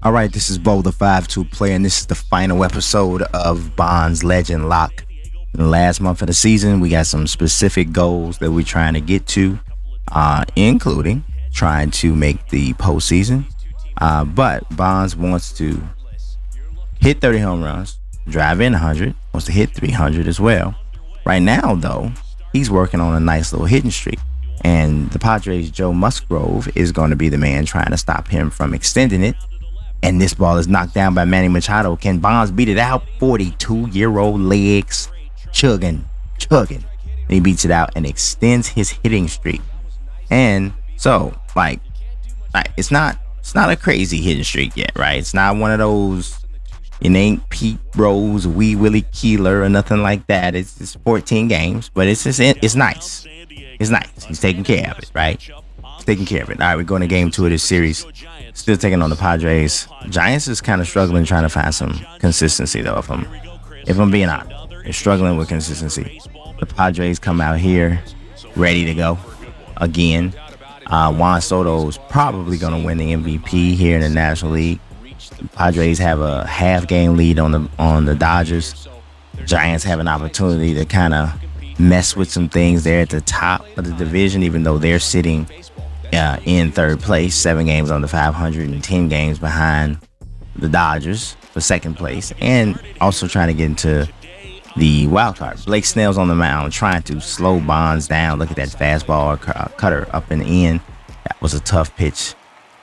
All right, this is Bo, the 5-2 player, and this is the final episode of Bond's Legend Lock. In the last month of the season, we got some specific goals that we're trying to get to, including trying to make the postseason. But Bonds wants to hit 30 home runs, drive in 100, wants to hit 300 as well. Right now, though, he's working on a nice little hitting streak. And the Padres' Joe Musgrove is going to be the man trying to stop him from extending it. And this ball is knocked down by Manny Machado. Can Bonds beat it out? 42-year-old legs chugging. And he beats it out and extends his hitting streak. And so, it's not a crazy hitting streak yet, right? It's not one of those, it ain't Pete Rose, Wee Willie Keeler or nothing like that. It's 14 games, but it's nice. It's nice. He's taking care of it, right? He's taking care of it. All right, we're going to game 2 of this series. Still taking on the Padres. Giants is kind of struggling trying to find some consistency, though, if I'm being honest. They're struggling with consistency. The Padres come out here ready to go again. Juan Soto's probably going to win the MVP here in the National League. The Padres have a half-game lead on the Dodgers. The Giants have an opportunity to kind of mess with some things there at the top of the division, even though they're sitting in third place, 7 games under 500 and 10 games behind the Dodgers for second place, and also trying to get into the wild card. Blake Snell's on the mound trying to slow Bonds down. Look at that fastball cutter up and in. That was a tough pitch.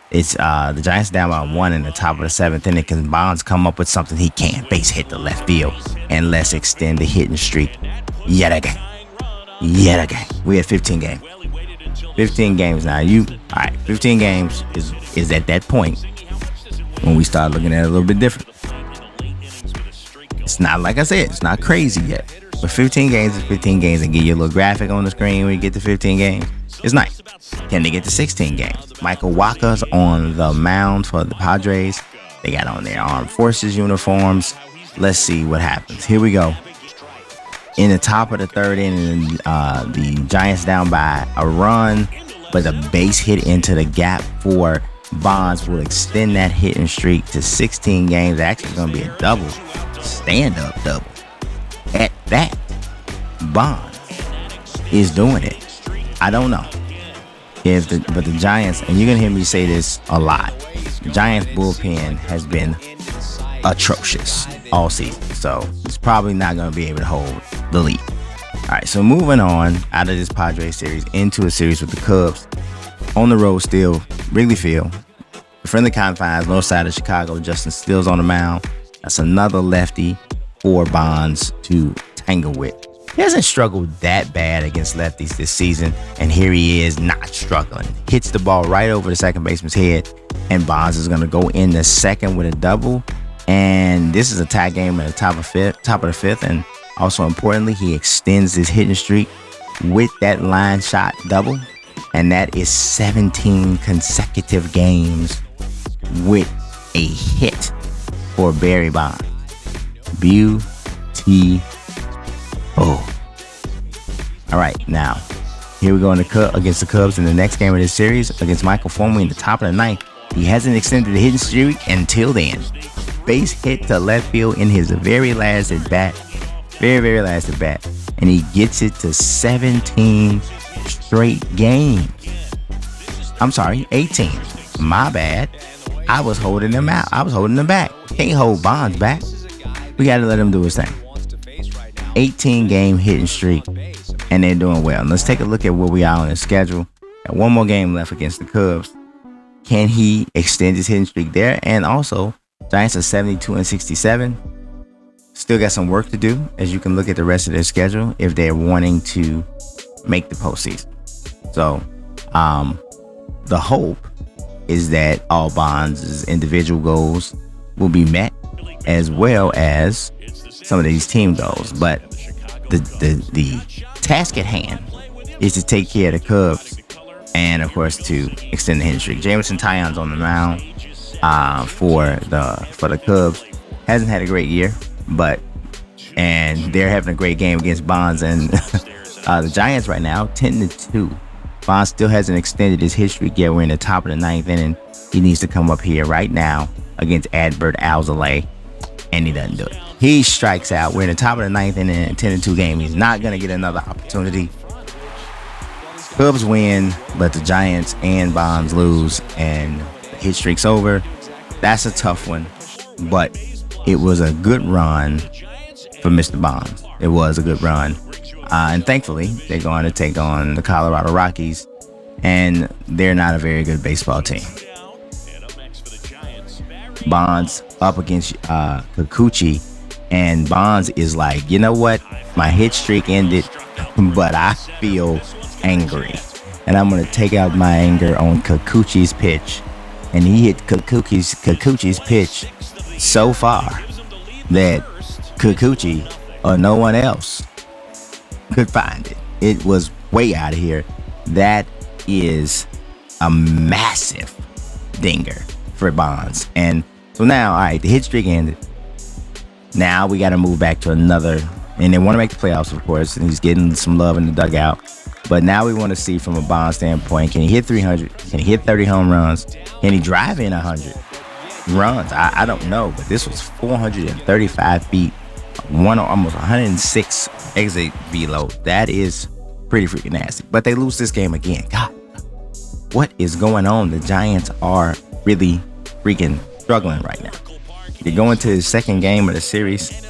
It's the Giants down by 1 in the top of the 7th inning. Can Bonds come up with something? He can. Base hit to left field, and let's extend the hitting streak yet again. We had 15 games. 15 games now. All right, 15 games is at that point when we start looking at it a little bit different. It's not, like I said, it's not crazy yet. But 15 games is 15 games, and get you a little graphic on the screen when you get to 15 games. It's nice. Can they get to 16 games? Michael Wacha's on the mound for the Padres. They got on their armed forces uniforms. Let's see what happens. Here we go. In the top of the 3rd inning, the Giants down by a run, but the base hit into the gap for Bonds will extend that hitting streak to 16 games. Actually, going to be a double, stand-up double. At that, Bonds is doing it. I don't know but the Giants, and you're going to hear me say this a lot, the Giants bullpen has been atrocious all season, so it's probably not going to be able to hold the lead. All right, so moving on out of this Padres series into a series with the Cubs on the road still, Wrigley Field, the friendly confines, north side of Chicago. Justin Steele's on the mound. That's another lefty for Bonds to tangle with. He hasn't struggled that bad against lefties this season, and here he is not struggling. Hits the ball right over the second baseman's head, and Bonds is going to go in the second with a double. And this is a tie game at the top of the fifth, and also importantly, he extends his hitting streak with that line shot double, and that is 17 consecutive games with a hit for Barry Bonds. Beautiful. All right, now here we go against the Cubs in the next game of this series against Michael Formby in the top of the 9th. He hasn't extended the hitting streak until then. Base hit to left field in his very last at bat, and he gets it to 17 straight games. I'm sorry, 18. My bad. I was holding him out. I was holding him back. Can't hold Bonds back. We got to let him do his thing. 18 game hitting streak, and they're doing well. Let's take a look at where we are on the schedule. Got one more game left against the Cubs. Can he extend his hitting streak there? And also, Giants are 72-67. Still got some work to do, as you can look at the rest of their schedule if they're wanting to make the postseason. So, the hope is that all Bonds' individual goals will be met, as well as some of these team goals. But the task at hand is to take care of the Cubs and, of course, to extend the hitting streak. Jameson Taillon's on the mound for the Cubs. Hasn't had a great year, and they're having a great game against Bonds and the Giants right now, 10-2. Bonds still hasn't extended his hit streak yet. We're in the top of the 9th inning. He needs to come up here right now against Adbert Alzolay, and he doesn't do it. He strikes out. We're in the top of the ninth and in a 10-2 game. He's not going to get another opportunity. Cubs win, but the Giants and Bonds lose, and the hit streak's over. That's a tough one, but it was a good run for Mr. Bonds. It was a good run. And thankfully, they're going to take on the Colorado Rockies, and they're not a very good baseball team. Bonds up against Kikuchi, and Bonds is like, you know what? My hit streak ended, but I feel angry. And I'm going to take out my anger on Kikuchi's pitch. And he hit Kikuchi's pitch so far that Kikuchi or no one else could find it. It was way out of here. That is a massive dinger for Bonds. And so now, all right, the hit streak ended. Now we got to move back to another, and they want to make the playoffs, of course, and he's getting some love in the dugout. But now we want to see from a Bond standpoint, can he hit 300? Can he hit 30 home runs? Can he drive in 100 runs? I don't know, but this was 435 feet, almost 106 exit velo. That is pretty freaking nasty. But they lose this game again. God, what is going on? The Giants are really freaking struggling right now. They're going to the second game of the series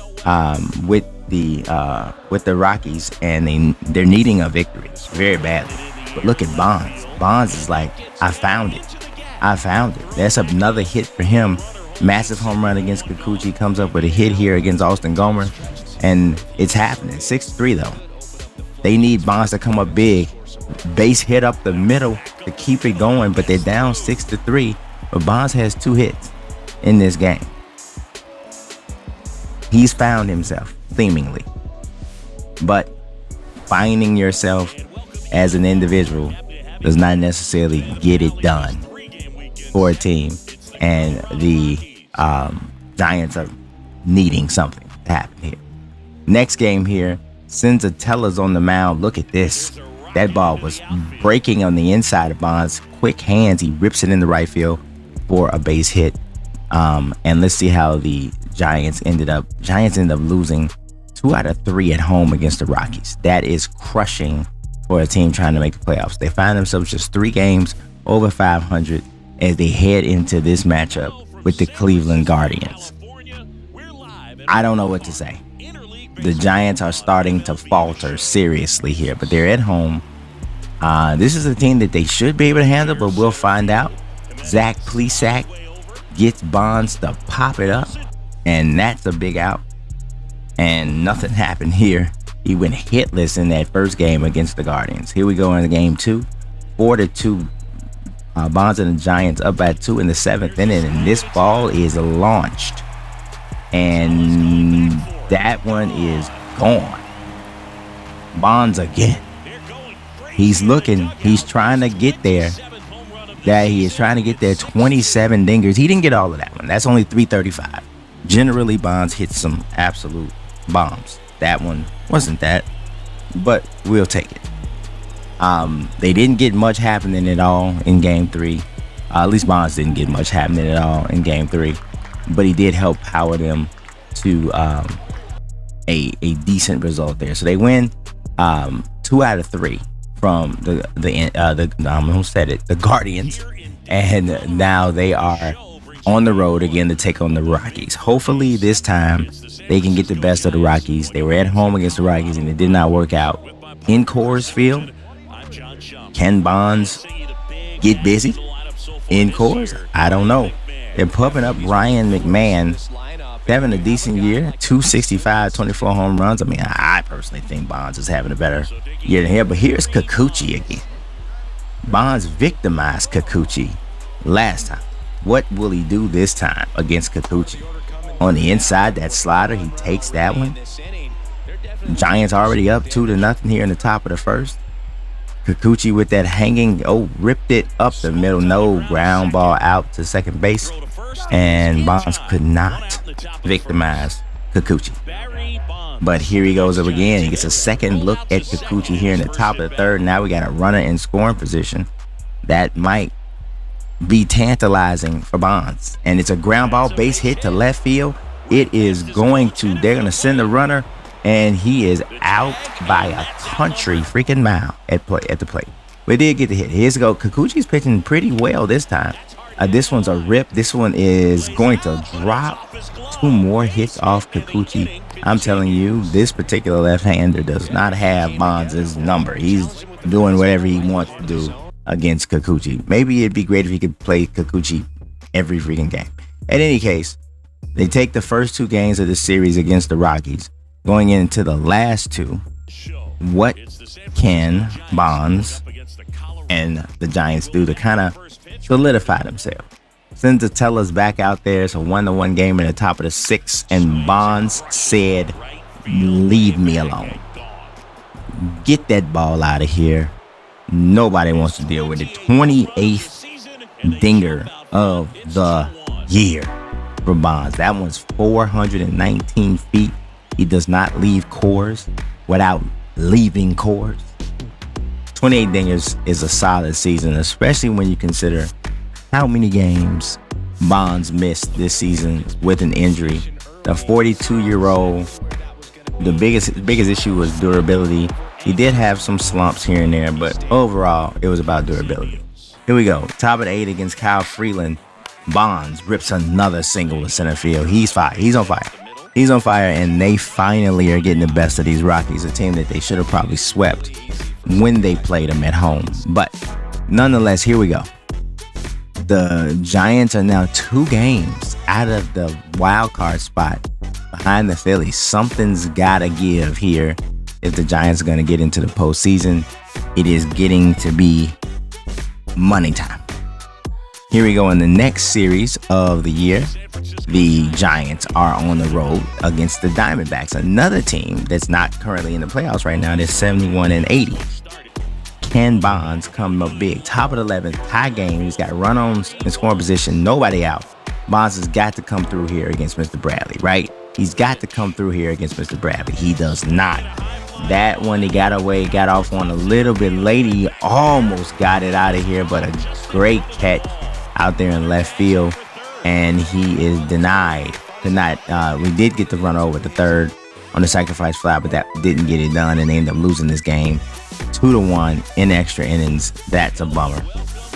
with the Rockies, and they're needing a victory very badly. But look at Bonds. Bonds is like, I found it. That's another hit for him. Massive home run against Kikuchi. Comes up with a hit here against Austin Gomer, and it's happening. 6-3 though. They need Bonds to come up big, base hit up the middle to keep it going, but they're down 6-3. But Bonds has 2 hits in this game. He's found himself, seemingly. But finding yourself as an individual does not necessarily get it done for a team. And the Giants are needing something to happen here. Next game here, Senzatella's on the mound. Look at this. That ball was breaking on the inside of Bonds. Quick hands. He rips it in the right field for a base hit. And let's see how the Giants ended up losing 2 out of 3 at home against the Rockies. That is crushing for a team trying to make the playoffs. They find themselves just 3 games over 500 as they head into this matchup with the Cleveland Guardians. I don't know what to say. The Giants are starting to falter seriously here, but they're at home. This is a team that they should be able to handle, but we'll find out. Zach Plesac gets Bonds to pop it up, and that's a big out. And nothing happened here. He went hitless in that first game against the Guardians. Here we go in game 2, 4-2. Bonds and the Giants up by 2 in the 7th inning, and this ball is launched, and that one is gone. Bonds again. He's looking. He's trying to get there. He is trying to get there. 27 dingers. He didn't get all of that one. That's only 335. Generally, Bonds hits some absolute bombs. That one wasn't that, but we'll take it. They didn't get much happening at all in game 3. At least Bonds didn't get much happening at all in game 3, but he did help power them to a decent result there. So they win 2 out of 3 from the Guardians, and now they are on the road again to take on the Rockies. Hopefully this time they can get the best of the Rockies. They were at home against the Rockies and it did not work out in Coors Field. Can Bonds get busy in Coors? I don't know. They're pumping up Ryan McMahon, having a decent year, 265, 24 home runs. I mean, I personally think Bonds is having a better year than him, but here's Kikuchi again. Bonds victimized Kikuchi last time. What will he do this time against Kikuchi? On the inside, that slider, he takes that one. Giants already up 2-0 here in the top of the first. Kikuchi with that hanging, ripped it up the middle. No, ground ball out to second base. And Bonds could not victimize Kikuchi. But here he goes up again. He gets a second look at Kikuchi here in the top of the third. Now we got a runner in scoring position. That might be tantalizing for Bonds. And it's a ground ball base hit to left field. They're going to send the runner, and he is out by a country freaking mile at the plate. We did get the hit. Here's go. Kikuchi's pitching pretty well this time. This one's a rip. This one is going to drop. 2 more hits off Kikuchi. I'm telling you, this particular left-hander does not have Bonds' number. He's doing whatever he wants to do against Kikuchi. Maybe it'd be great if he could play Kikuchi every freaking game. In any case, they take the first 2 games of the series against the Rockies. Going into the last 2, what can Bonds and the Giants do to kind of solidify themselves? Senzatella's back out there. It's a 1-1 game in the top of the 6th, and Bonds said, "Leave me alone. Get that ball out of here. Nobody wants to deal with it." 28th dinger of the year for Bonds. That one's 419 feet. He does not leave Coors without leaving Coors. 28 dingers is a solid season, especially when you consider how many games Bonds missed this season with an injury. The 42-year-old, the biggest issue was durability. He did have some slumps here and there, but overall, it was about durability. Here we go. Top of the 8th against Kyle Freeland. Bonds rips another single to center field. He's on fire, and they finally are getting the best of these Rockies, a team that they should have probably swept when they played them at home. But nonetheless, here we go. The Giants are now 2 games out of the wild card spot behind the Phillies. Something's got to give here if the Giants are going to get into the postseason. It is getting to be money time. Here we go in the next series of the year. The Giants are on the road against the Diamondbacks, another team that's not currently in the playoffs right now. They're 71-80. Can Bonds come up big? Top of the 11th, tie game. He's got run-ons in scoring position, nobody out. Bonds has got to come through here against Mr. Bradley, right? He's got to come through here against Mr. Bradley. He does not. That one he got off on a little bit late. He almost got it out of here, but a great catch out there in left field, and he is denied. We did get the run over the 3rd on the sacrifice fly, but that didn't get it done, and they ended up losing this game 2-1 in extra innings. That's a bummer,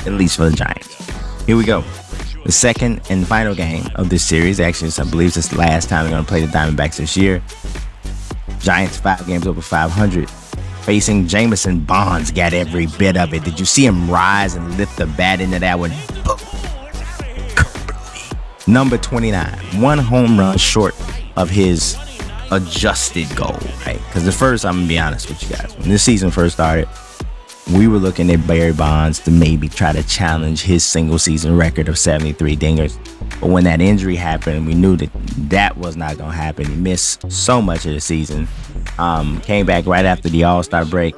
at least for the Giants. Here we go. The second and final game of this series. Actually, I believe this is the last time they're going to play the Diamondbacks this year. Giants 5 games over 500. Facing Jameson. Bonds got every bit of it. Did you see him rise and lift the bat into that one? Number 29. 1 home run short of his adjusted goal, right? Because the first, I'm going to be honest with you guys. When this season first started, we were looking at Barry Bonds to maybe try to challenge his single season record of 73 dingers. But when that injury happened, we knew that was not going to happen. He missed so much of the season. Came back right after the All-Star break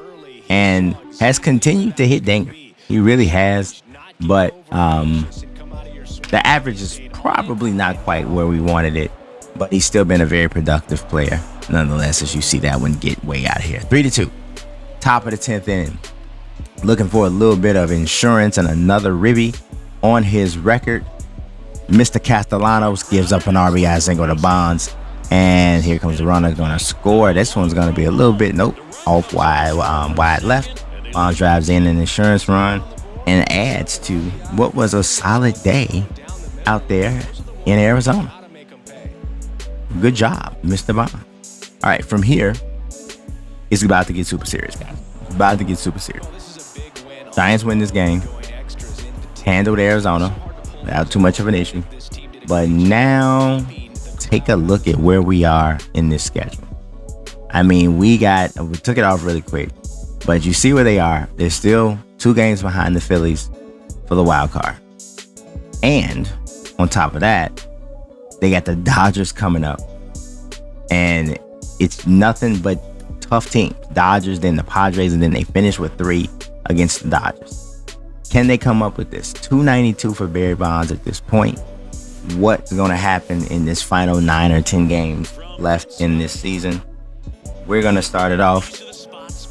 and has continued to hit dinger. He really has. But the average is probably not quite where we wanted it. But he's still been a very productive player. Nonetheless, as you see that one get way out of here. 3-2. Top of the 10th inning. Looking for a little bit of insurance and another ribby on his record. Mr. Castellanos gives up an RBI single to Bonds. And here comes the runner going to score. This one's going to be a little bit, off wide left. Bonds drives in an insurance run and adds to what was a solid day out there in Arizona. Good job, Mr. Bond. All right, from here, it's about to get super serious, guys. It's about to get super serious. Giants win this game. Handled Arizona without too much of an issue. But now, take a look at where we are in this schedule. I mean, we took it off really quick. But you see where they are. They're still 2 games behind the Phillies for the wild card. And on top of that, they got the Dodgers coming up. And it's nothing but tough teams. Dodgers, then the Padres, and then they finish with 3 against the Dodgers. Can they come up with this? 292 for Barry Bonds at this point. What's going to happen in this final 9 or 10 games left in this season? We're going to start it off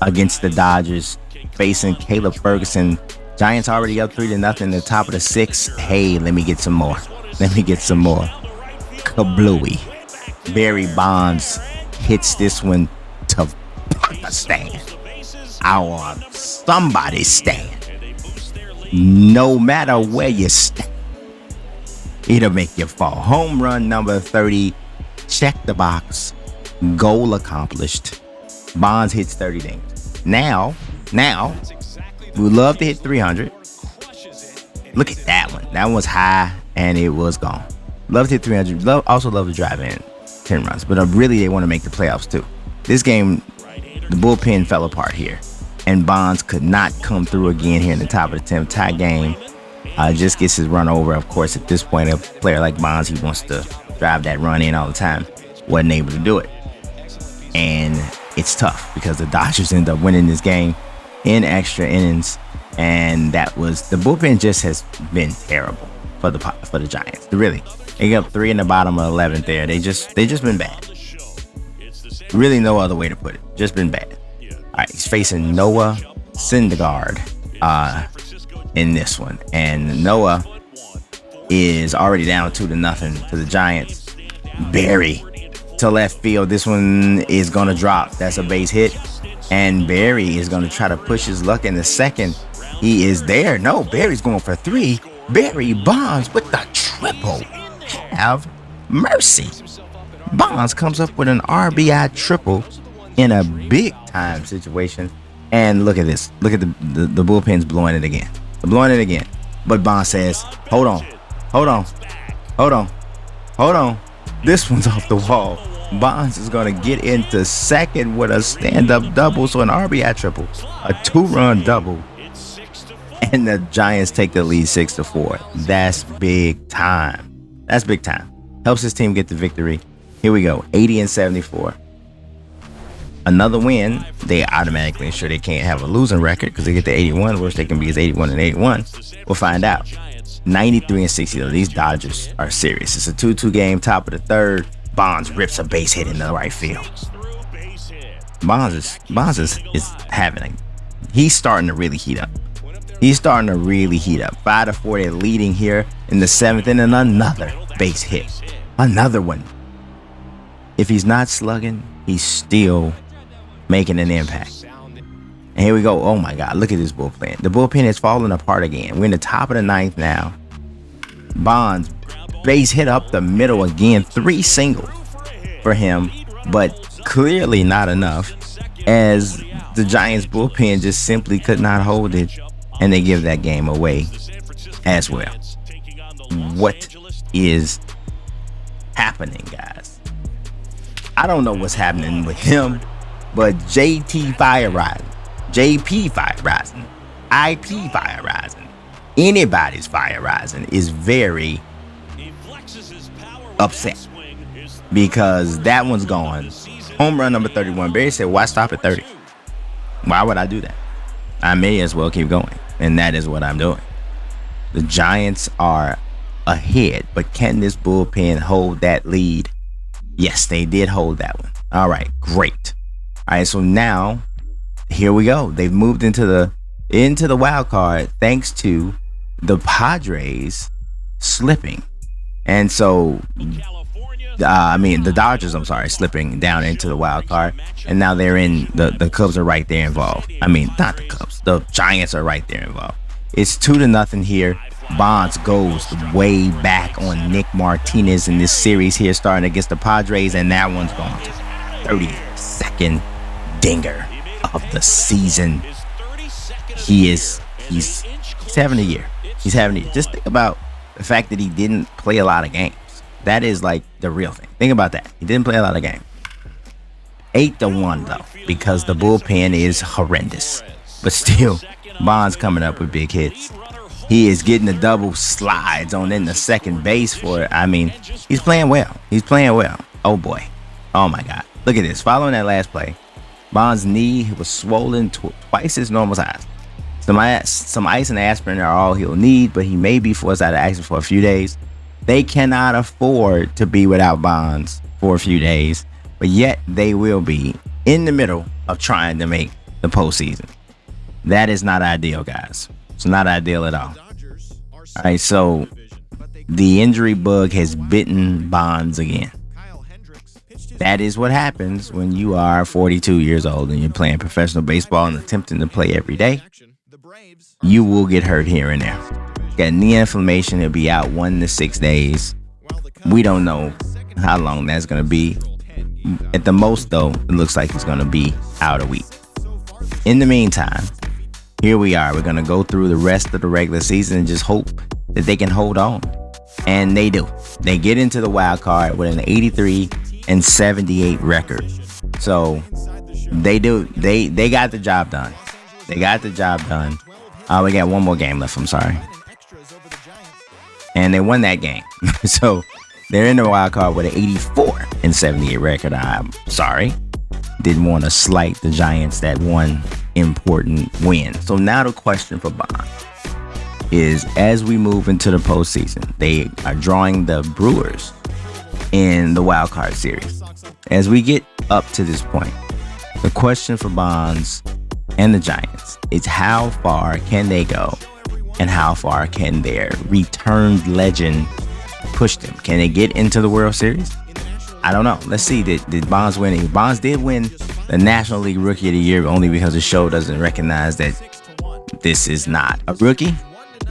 against the Dodgers, facing Caleb Ferguson, Giants already up 3-0 in the top of the 6th. Hey, let me get some more. Let me get some more. Kablooey. Barry Bonds hits this one to Pakistan. Our somebody stand. No matter where you stand, it'll make you fall. Home run number 30. Check the box. Goal accomplished. Bonds hits 30 dingers. Now, we would love to hit 300. Look at that one. That one was high and it was gone. Love to hit 300. Also love to drive in 10 runs. But really, they want to make the playoffs too. This game, the bullpen fell apart here. And Bonds could not come through again here in the top of the 10th. Tie game. Just gets his run over. Of course, at this point, a player like Bonds, he wants to drive that run in all the time. Wasn't able to do it. And it's tough because the Dodgers end up winning this game in extra innings. And that was, the bullpen just has been terrible for the Giants. Really. They got 3 in the bottom of 11th there. They just been bad. Really no other way to put it. Just been bad. All right, he's facing Noah Syndergaard in this one. And Noah is already down 2-0 to the Giants. Barry to left field. This one is going to drop. That's a base hit. And Barry is going to try to push his luck in the second. He is there. No, Barry's going for 3. Barry Bonds with the triple. Have mercy. Bonds comes up with an RBI triple in a big time situation. And look at this. Look at the bullpen's blowing it again. They're blowing it again. But Bonds says, hold on. This one's off the wall. Bonds is going to get into second with a stand-up double. So an RBI triple, a 2-run double. And the Giants take the lead 6-4. That's big time. That's big time. Helps his team get the victory. Here we go. 80-74. Another win. They automatically ensure they can't have a losing record because they get to 81. Worst they can be is 81-81. We'll find out. 93-60. These Dodgers are serious. It's a 2-2 game. Top of the 3rd. Bonds rips a base hit in the right field. Bonds is having he's starting to really heat up. 5-4. They're leading here in the 7th, and then another base hit. Another one. If he's not slugging, he's still making an impact. And here we go. Oh my God, look at this bullpen. The bullpen is falling apart again. We're in the top of the 9th now. Bonds, base hit up the middle again. 3 singles for him, but clearly not enough, as the Giants bullpen just simply could not hold it, and they give that game away as well. What is happening, guys? I don't know what's happening with him, but JP Fire Rising, IP Fire Rising, anybody's Fire Rising is very upset because that one's gone. Home run number 31. Barry said, why stop at 30? Why would I do that? I may as well keep going. And that is what I'm doing. The Giants are ahead, but can this bullpen hold that lead? Yes, they did hold that one. All right, great. All right, so now here we go. They've moved into the wild card thanks to the Padres slipping. And so the Dodgers, slipping down into the wild card. And now they're in the Cubs are right there involved. Not the Cubs. The Giants are right there involved. It's 2-0 here. Bonds goes way back on Nick Martinez in this series here, starting against the Padres, and that one's going to 32nd dinger of the season. He's having a year. He's having a year. Just think about the fact that he didn't play a lot of games. That is like the real thing. Think about that. He didn't play a lot of games. 8-1 though, because the bullpen is horrendous. But still, Bonds coming up with big hits. He is getting the double slides on in the second base for it. He's playing well. Oh boy. Oh my God. Look at this. Following that last play, Bonds' knee was swollen twice his normal size. Some ice and aspirin are all he'll need, but he may be forced out of action for a few days. They cannot afford to be without Bonds for a few days, but yet they will be in the middle of trying to make the postseason. That is not ideal, guys. It's not ideal at all. All right, so the injury bug has bitten Bonds again. That is what happens when you are 42 years old and you're playing professional baseball and attempting to play every day. You will get hurt here and there. Got knee inflammation. It'll be out 1 to 6 days. We don't know how long that's going to be. At the most, though, it looks like it's going to be out a week. In the meantime, here we are. We're going to go through the rest of the regular season and just hope that they can hold on. And they do. They get into the wild card with an 83-78 record. So they do. They got the job done. They got the job done. We got one more game left. I'm sorry. And they won that game. So they're in the wild card with an 84-78 record. I'm sorry. Didn't want to slight the Giants that one important win. So now the question for Bonds is, as we move into the postseason, they are drawing the Brewers in the wild card series. As we get up to this point, the question for Bonds and the Giants is, how far can they go and how far can their returned legend push them? Can they get into the World Series? I don't know. Let's see. Did Bonds win it? Bonds did win the National League Rookie of the Year, only because the show doesn't recognize that this is not a rookie.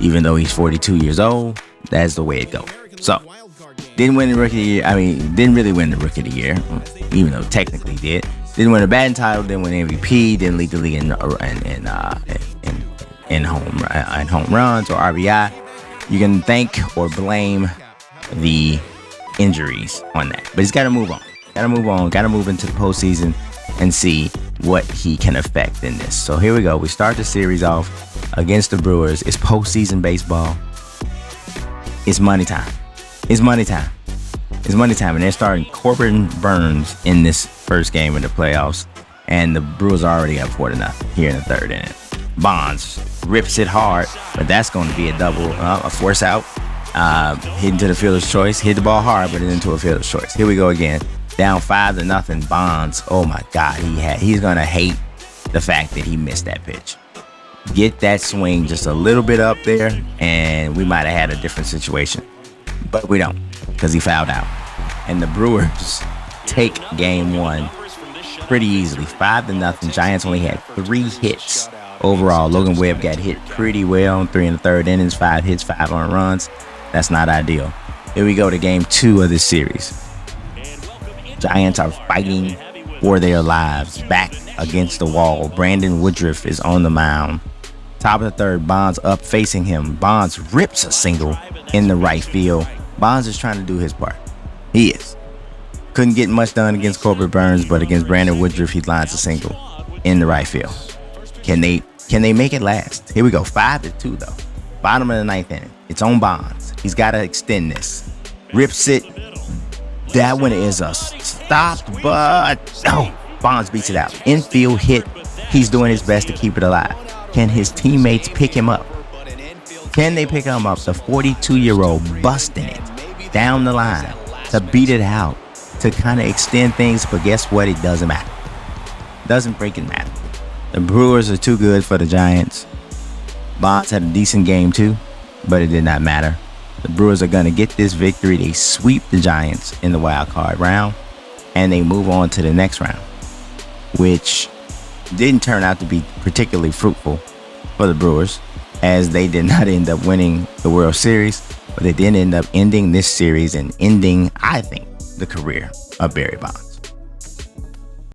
Even though he's 42 years old, that's the way it goes. So, didn't win the Rookie of the Year. I mean, didn't really win the Rookie of the Year, even though technically did. Didn't win a batting title. Didn't win MVP. Didn't lead the league in home runs or RBI. You can thank or blame the injuries on that, but he's got to move on. Got to move on. Got to move into the postseason and see what he can affect in this. So here we go. We start the series off against the Brewers. It's postseason baseball. It's money time. It's money time. It's money time. And they're starting Corbin Burns in this first game of the playoffs. And the Brewers are already up 4-0 here in the third inning. Bonds rips it hard, but that's going to be a double, a force out. Hit into the fielder's choice. Hit the ball hard, but into a fielder's choice. Here we go again. Down 5-0. Bonds. Oh my God. He's going to hate the fact that he missed that pitch. Get that swing just a little bit up there, and we might have had a different situation. But we don't, because he fouled out. And the Brewers take game one pretty easily. 5-0. Giants only had 3 hits overall. Logan Webb got hit pretty well in 3 1/3 innings. 5 hits, 5 earned runs. That's not ideal. Here we go to game 2 of this series. Giants are fighting for their lives, back against the wall. Brandon Woodruff is on the mound. Top of the third, Bonds up facing him. Bonds rips a single in the right field. Bonds is trying to do his part. He is. Couldn't get much done against Corbin Burns, but against Brandon Woodruff, he lines a single in the right field. Can they make it last? Here we go. 5-2 though. Bottom of the 9th inning. It's on Bonds. He's got to extend this. Rips it. That one is a stop, but Bonds beats it out. Infield hit. He's doing his best to keep it alive. Can his teammates pick him up? Can they pick him up? The 42-year-old busting it down the line to beat it out, to kind of extend things, but guess what? It doesn't matter. Doesn't freaking matter. The Brewers are too good for the Giants. Bonds had a decent game too, but it did not matter. The Brewers are going to get this victory. They sweep the Giants in the wild card round, and they move on to the next round, which didn't turn out to be particularly fruitful for the Brewers, as they did not end up winning the World Series, but they did end up ending this series and ending, I think, the career of Barry Bonds.